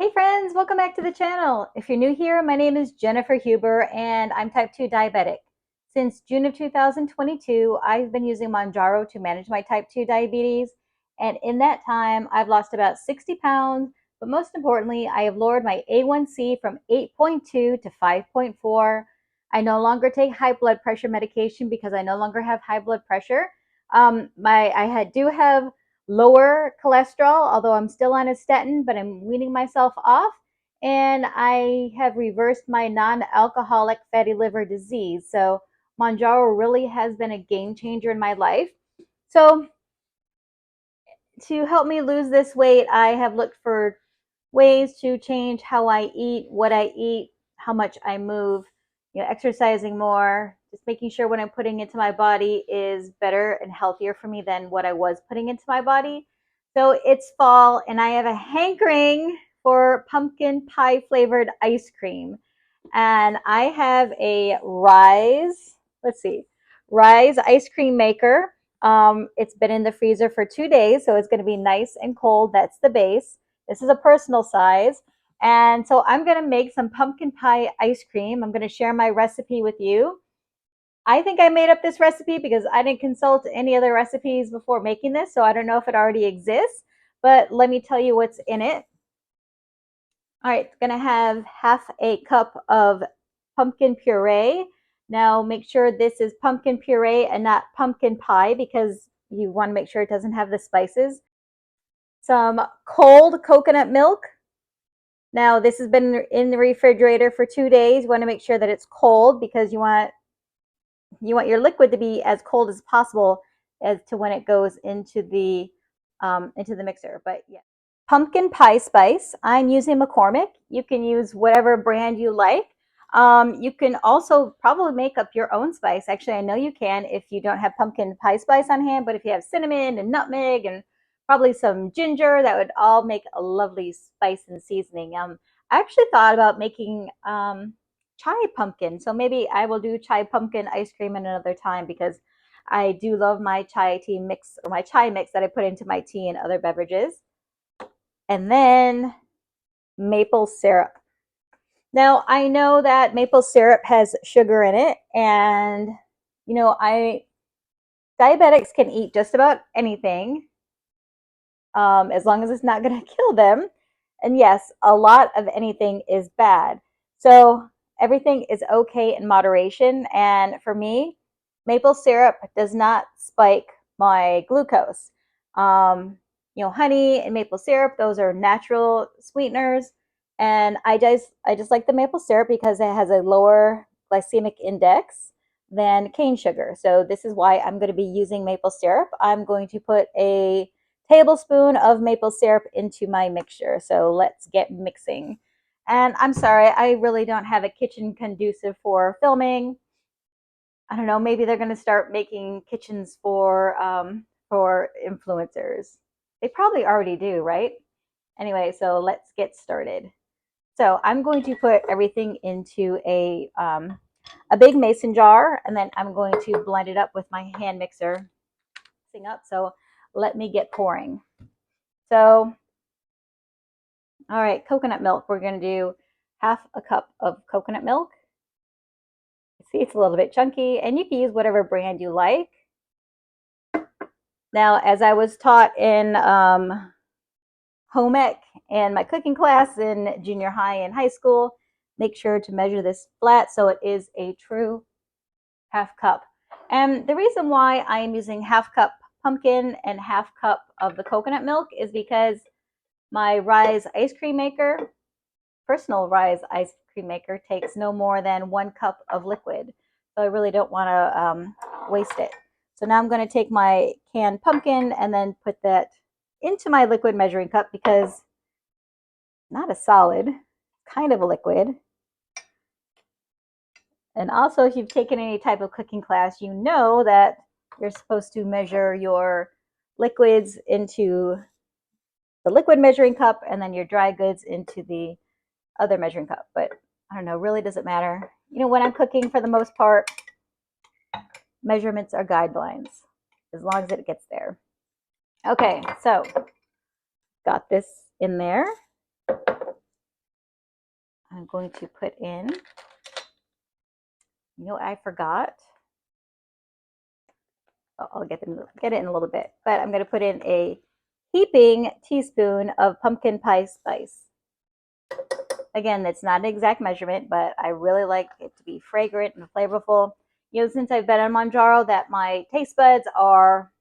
Hey friends, welcome back to the channel. If you're new here, my name is Jennifer Huber and I'm type 2 diabetic. Since June of 2022, I've been using Mounjaro to manage my type 2 diabetes. And in that time, I've lost about 60 pounds. But most importantly, I have lowered my A1C from 8.2 to 5.4. I no longer take high blood pressure medication because I no longer have high blood pressure. I do have lower cholesterol, although I'm still on a statin, but I'm weaning myself off. And I have reversed my non-alcoholic fatty liver disease. So Mounjaro really has been a game changer in my life. So to help me lose this weight, I have looked for ways to change how I eat, what I eat, how much I move, exercising more, just making sure what I'm putting into my body is better and healthier for me than what I was putting into my body. So it's fall and I have a hankering for pumpkin pie flavored ice cream. And I have a Rise ice cream maker. It's been in the freezer for 2 days, so it's going to be nice and cold. That's the base. This is a personal size. And so I'm going to make some pumpkin pie ice cream. I'm going to share my recipe with you. I think I made up this recipe because I didn't consult any other recipes before making this, so I don't know if it already exists, but let me tell you what's in it. All right, it's going to have half a cup of pumpkin puree. Now make sure this is pumpkin puree and not pumpkin pie because you want to make sure it doesn't have the spices. Some cold coconut milk. Now this has been in the refrigerator for 2 days. You want to make sure that it's cold because you want your liquid to be as cold as possible as to when it goes into the mixer. But yeah, pumpkin pie spice. I'm using McCormick. You can use whatever brand you like. You can also probably make up your own spice. Actually, I know you can if you don't have pumpkin pie spice on hand, but if you have cinnamon and nutmeg and probably some ginger, that would all make a lovely spice and seasoning. I actually thought about making chai pumpkin. So maybe I will do chai pumpkin ice cream in another time because I do love my chai tea mix or my chai mix that I put into my tea and other beverages. And then maple syrup. Now, I know that maple syrup has sugar in it, and I diabetics can eat just about anything as long as it's not going to kill them. And yes, a lot of anything is bad. So everything is okay in moderation. And for me, maple syrup does not spike my glucose. Honey and maple syrup, those are natural sweeteners. And I just like the maple syrup because it has a lower glycemic index than cane sugar. So this is why I'm going to be using maple syrup. I'm going to put a tablespoon of maple syrup into my mixture. So let's get mixing. And I'm sorry, I really don't have a kitchen conducive for filming. I don't know, maybe they're going to start making kitchens for influencers. They probably already do, right? Anyway, so let's get started. So I'm going to put everything into a big mason jar, and then I'm going to blend it up with my hand mixer. So let me get pouring. So, all right, coconut milk. We're going to do half a cup of coconut milk. See, it's a little bit chunky, and you can use whatever brand you like. Now, as I was taught in home ec and my cooking class in junior high and high school, make sure to measure this flat so it is a true half cup. And the reason why I am using half cup pumpkin and half cup of the coconut milk is because my Rise ice cream maker, personal Rise ice cream maker, takes no more than 1 cup of liquid. So I really don't want to waste it. So now I'm going to take my canned pumpkin and then put that into my liquid measuring cup because not a solid, kind of a liquid. And also, if you've taken any type of cooking class, you know that you're supposed to measure your liquids into the liquid measuring cup and then your dry goods into the other measuring cup. But I don't know, really doesn't matter. When I'm cooking, for the most part, measurements are guidelines as long as it gets there. Okay, so got this in there. I'm going to put in, you know what I forgot? I'll get it in a little bit, but I'm going to put in a heaping teaspoon of pumpkin pie spice. Again, that's not an exact measurement, but I really like it to be fragrant and flavorful. You know, since I've been on Mounjaro, that my taste buds are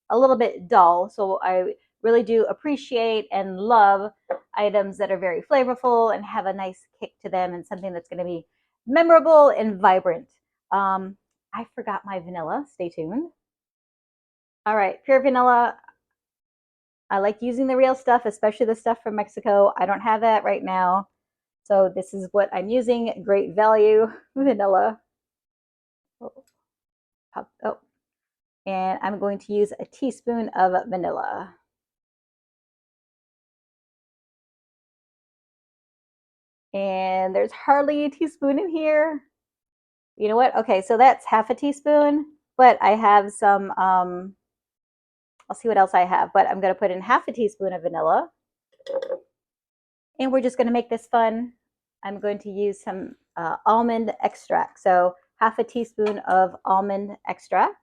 a little bit dull, so I really do appreciate and love items that are very flavorful and have a nice kick to them, and something that's going to be memorable and vibrant. I forgot my vanilla. Stay tuned. All right, pure vanilla. I like using the real stuff, especially the stuff from Mexico. I don't have that right now. So this is what I'm using. Great value vanilla. Oh. And I'm going to use a teaspoon of vanilla. And there's hardly a teaspoon in here. You know what? Okay, so that's half a teaspoon, but I have some, I'll see what else I have, but I'm going to put in half a teaspoon of vanilla. And we're just going to make this fun. I'm going to use some almond extract. So half a teaspoon of almond extract.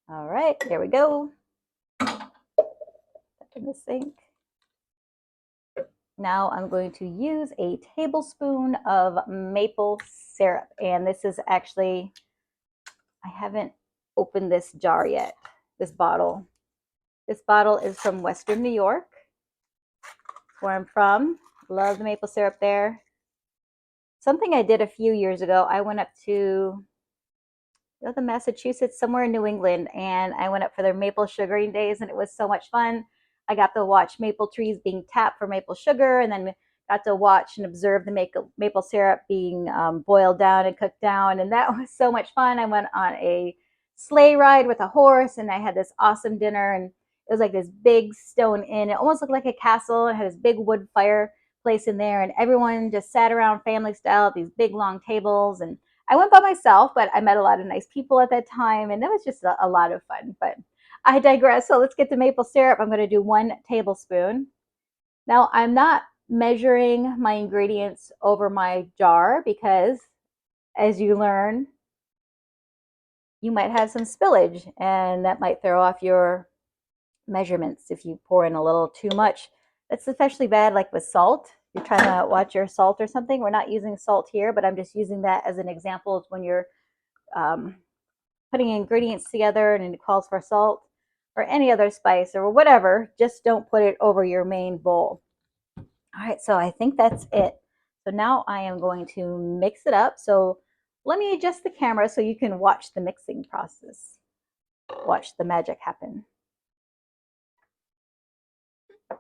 All right, there we go. In the sink. Now I'm going to use a tablespoon of maple syrup. And this is actually, I haven't opened this jar yet, this bottle. This bottle is from Western New York, where I'm from. Love the maple syrup there. Something I did a few years ago, I went up to the Massachusetts, somewhere in New England, and I went up for their maple sugaring days, and it was so much fun. I got to watch maple trees being tapped for maple sugar, and then got to watch and observe the maple syrup being boiled down and cooked down, and that was so much fun. I went on a sleigh ride with a horse, and I had this awesome dinner, and it was like this big stone inn. It almost looked like a castle. It had this big wood fireplace in there, and everyone just sat around family style at these big long tables. And I went by myself, but I met a lot of nice people at that time, and it was just a lot of fun. But I digress. So let's get to maple syrup. I'm going to do 1 tablespoon. Now, I'm not measuring my ingredients over my jar because, as you learn, you might have some spillage, and that might throw off your measurements if you pour in a little too much. That's especially bad like with salt. You're trying to watch your salt or something. We're not using salt here, but I'm just using that as an example of when you're putting ingredients together and it calls for salt or any other spice or whatever. Just don't put it over your main bowl. All right, so I think that's it. So now I am going to mix it up. So let me adjust the camera so you can watch the mixing process. Watch the magic happen.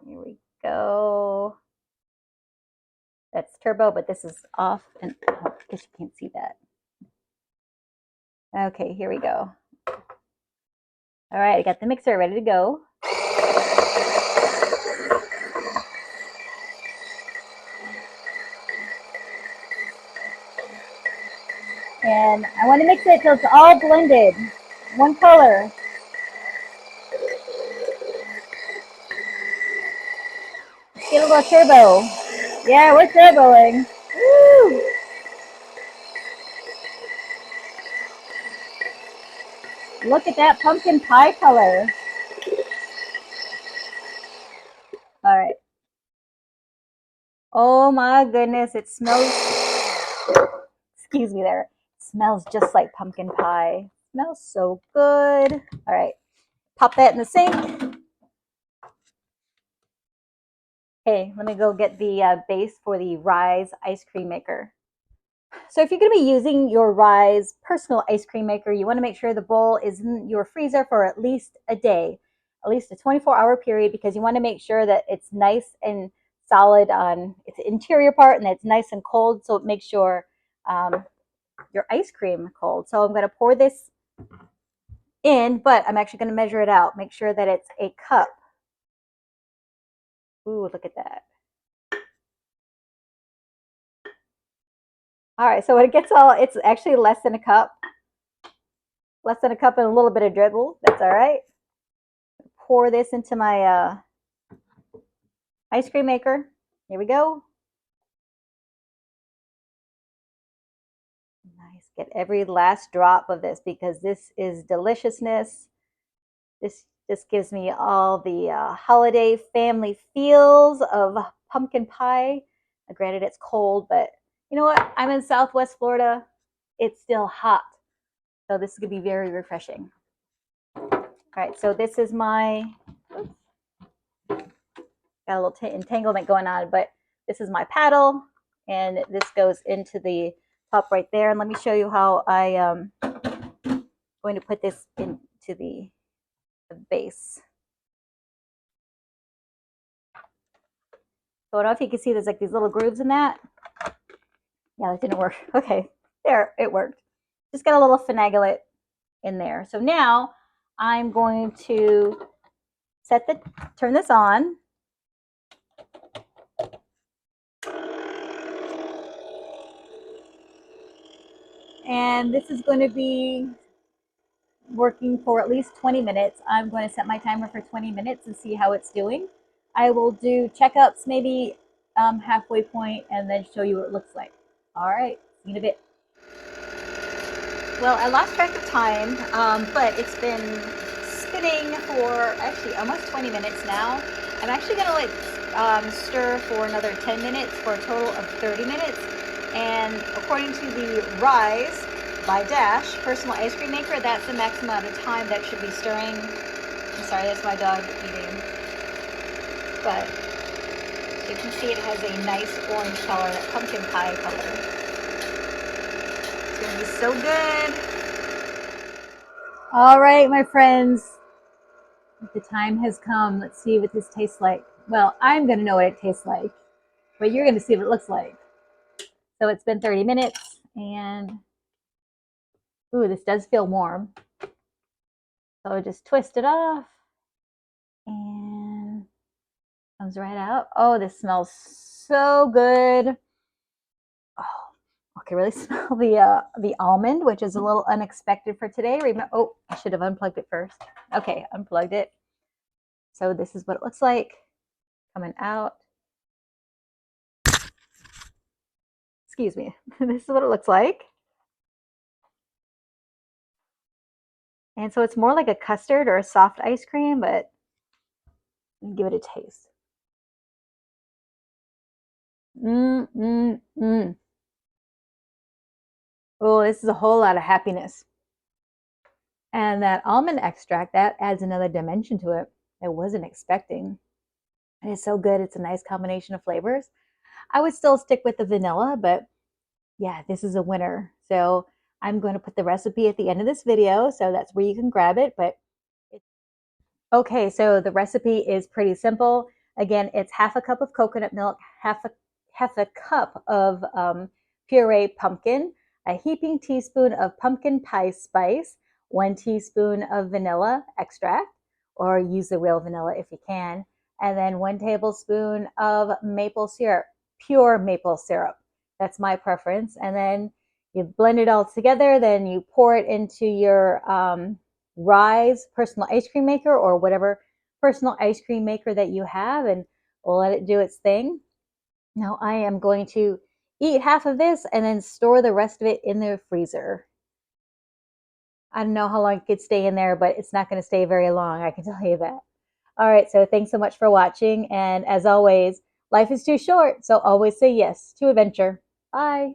Here we go. That's turbo, but this is off, and oh, I guess you can't see that. Okay, here we go. All right, I got the mixer ready to go. And I want to mix it till it's all blended, one color. Get a little turbo. Yeah, we're turboing. Woo! Look at that pumpkin pie color. All right. Oh my goodness, it smells, excuse me there, it smells just like pumpkin pie. It smells so good. All right, pop that in the sink. Okay, let me go get the base for the Rise ice cream maker. So if you're going to be using your Rise personal ice cream maker, you want to make sure the bowl is in your freezer for at least a day, at least a 24-hour period, because you want to make sure that it's nice and solid on its interior part and that it's nice and cold, so it makes your ice cream cold. So I'm going to pour this in, but I'm actually going to measure it out. Make sure that it's a cup. Ooh, look at that. All right, so when it gets all, it's actually less than a cup. Less than a cup and a little bit of dribble. That's all right. Pour this into my ice cream maker. Here we go. Nice. Get every last drop of this because this is deliciousness. This just gives me all the holiday family feels of pumpkin pie. Granted, it's cold, but you know what? I'm in Southwest Florida. It's still hot. So this is going to be very refreshing. All right, so this is my, oops, got a little entanglement going on, but this is my paddle, and this goes into the top right there. And let me show you how I going to put this into the base. So I don't know if you can see there's like these little grooves in that. Yeah, that didn't work. Okay, there, it worked. Just got a little finagle it in there. So now I'm going to turn this on. And this is going to be working for at least 20 minutes. I'm going to set my timer for 20 minutes and see how it's doing. I will do checkups maybe halfway point and then show you what it looks like. All right, see you in a bit. Well, I lost track of time, but it's been spinning for actually almost 20 minutes now. I'm actually going to stir for another 10 minutes for a total of 30 minutes. And according to the Rise by Dash personal ice cream maker, that's the maximum amount of time that should be stirring. I'm sorry, that's my dog eating. But you can see it has a nice orange color, that pumpkin pie color. It's gonna be so good. All right, my friends, the time has come. Let's see what this tastes like. Well, I'm gonna know what it tastes like, but you're gonna see what it looks like. So it's been 30 minutes and ooh, this does feel warm. So just twist it off and comes right out. Oh, this smells so good. Oh, I can really smell the almond, which is a little unexpected for today. Oh, I should have unplugged it first. Okay, unplugged it. So this is what it looks like coming out. Excuse me. This is what it looks like. And so it's more like a custard or a soft ice cream, but give it a taste. Oh, this is a whole lot of happiness. And that almond extract, that adds another dimension to it I wasn't expecting. It is so good. It's a nice combination of flavors. I would still stick with the vanilla, but yeah, this is a winner. So I'm going to put the recipe at the end of this video, so that's where you can grab it. But okay, so the recipe is pretty simple. Again, it's half a cup of coconut milk, half a cup of puree pumpkin, a heaping teaspoon of pumpkin pie spice, 1 teaspoon of vanilla extract, or use the real vanilla if you can, and then 1 tablespoon of maple syrup, pure maple syrup. That's my preference. And then you blend it all together, then you pour it into your Rise personal ice cream maker or whatever personal ice cream maker that you have, and let it do its thing. Now I am going to eat half of this and then store the rest of it in the freezer. I don't know how long it could stay in there, but it's not going to stay very long, I can tell you that. All right, so thanks so much for watching, and as always, life is too short, so always say yes to adventure. Bye.